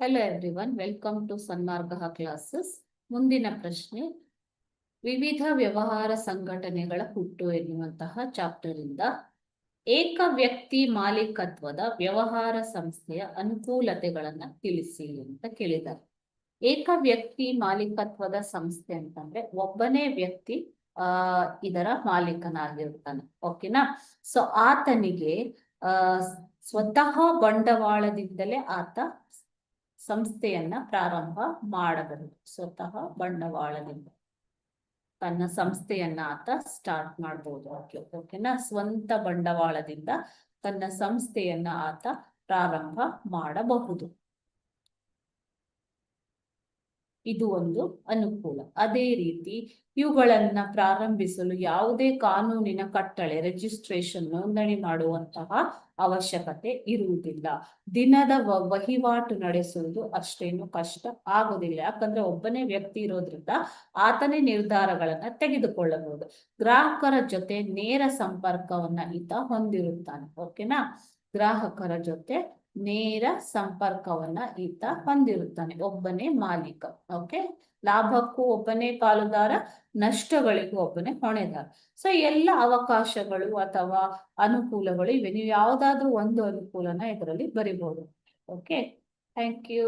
Hello everyone, welcome to Sanmarga classes. ಮುಂದಿನ ಪ್ರಶ್ನೆ, ವಿವಿಧ ವ್ಯವಹಾರ ಸಂಘಟನೆಗಳ ಹುಟ್ಟು ಎನ್ನುವಂತಹ ಚಾಪ್ಟರ್ ಇಂದ ಏಕ ವ್ಯಕ್ತಿ ಮಾಲೀಕತ್ವದ ವ್ಯವಹಾರ ಸಂಸ್ಥೆಯ ಅನುಕೂಲತೆಗಳನ್ನ ತಿಳಿಸಿ ಅಂತ ಕೇಳಿದ್ದಾರೆ. ಏಕ ವ್ಯಕ್ತಿ ಮಾಲೀಕತ್ವದ ಸಂಸ್ಥೆ ಅಂತಂದ್ರೆ ಒಬ್ಬನೇ ವ್ಯಕ್ತಿ ಇದರ ಮಾಲೀಕನಾಗಿರ್ತಾನೆ. ಓಕೆನಾ? ಸೊ ಆತನಿಗೆ ಸ್ವತಃ ಬಂಡವಾಳದಿಂದಲೇ ಆತ ಸಂಸ್ಥೆಯನ್ನ ಪ್ರಾರಂಭ ಮಾಡಬಹುದು. ಸ್ವತಃ ಬಂಡವಾಳದಿಂದ ತನ್ನ ಸಂಸ್ಥೆಯನ್ನ ಆತ ಸ್ಟಾರ್ಟ್ ಮಾಡಬಹುದು. ಓಕೆನಾ? ಸ್ವಂತ ಬಂಡವಾಳದಿಂದ ತನ್ನ ಸಂಸ್ಥೆಯನ್ನ ಆತ ಪ್ರಾರಂಭ ಮಾಡಬಹುದು. ಇದು ಒಂದು ಅನುಕೂಲ. ಅದೇ ರೀತಿ ಇವುಗಳನ್ನ ಪ್ರಾರಂಭಿಸಲು ಯಾವುದೇ ಕಾನೂನಿನ ಕಟ್ಟಳೆ, ರಿಜಿಸ್ಟ್ರೇಷನ್, ನೋಂದಣಿ ಮಾಡುವಂತಹ ಅವಶ್ಯಕತೆ ಇರುವುದಿಲ್ಲ. ದಿನದ ವಹಿವಾಟು ನಡೆಸುವುದು ಅಷ್ಟೇನು ಕಷ್ಟ ಆಗುದಿಲ್ಲ. ಯಾಕಂದ್ರೆ ಒಬ್ಬನೇ ವ್ಯಕ್ತಿ ಇರೋದ್ರಿಂದ ಆತನೇ ನಿರ್ಧಾರಗಳನ್ನ ತೆಗೆದುಕೊಳ್ಳಬಹುದು. ಗ್ರಾಹಕರ ಜೊತೆ ನೇರ ಸಂಪರ್ಕವನ್ನ ಈತ ಹೊಂದಿರುತ್ತಾನೆ. ಓಕೆನಾ? ಗ್ರಾಹಕರ ಜೊತೆ ನೇರ ಸಂಪರ್ಕವನ್ನ ಈತ ಹೊಂದಿರುತ್ತಾನೆ. ಒಬ್ಬನೇ ಮಾಲೀಕ. ಓಕೆ, ಲಾಭಕ್ಕೂ ಒಬ್ಬನೇ ಪಾಲುದಾರ, ನಷ್ಟಗಳಿಗೂ ಒಬ್ಬನೇ ಹೊಣೆದಾರ. ಸೊ ಎಲ್ಲ ಅವಕಾಶಗಳು ಅಥವಾ ಅನುಕೂಲಗಳು ಇವೆ. ನೀವು ಯಾವ್ದಾದ್ರು ಒಂದು ಅನುಕೂಲನ ಇದರಲ್ಲಿ ಬರಿಬಹುದು. Okay, thank you.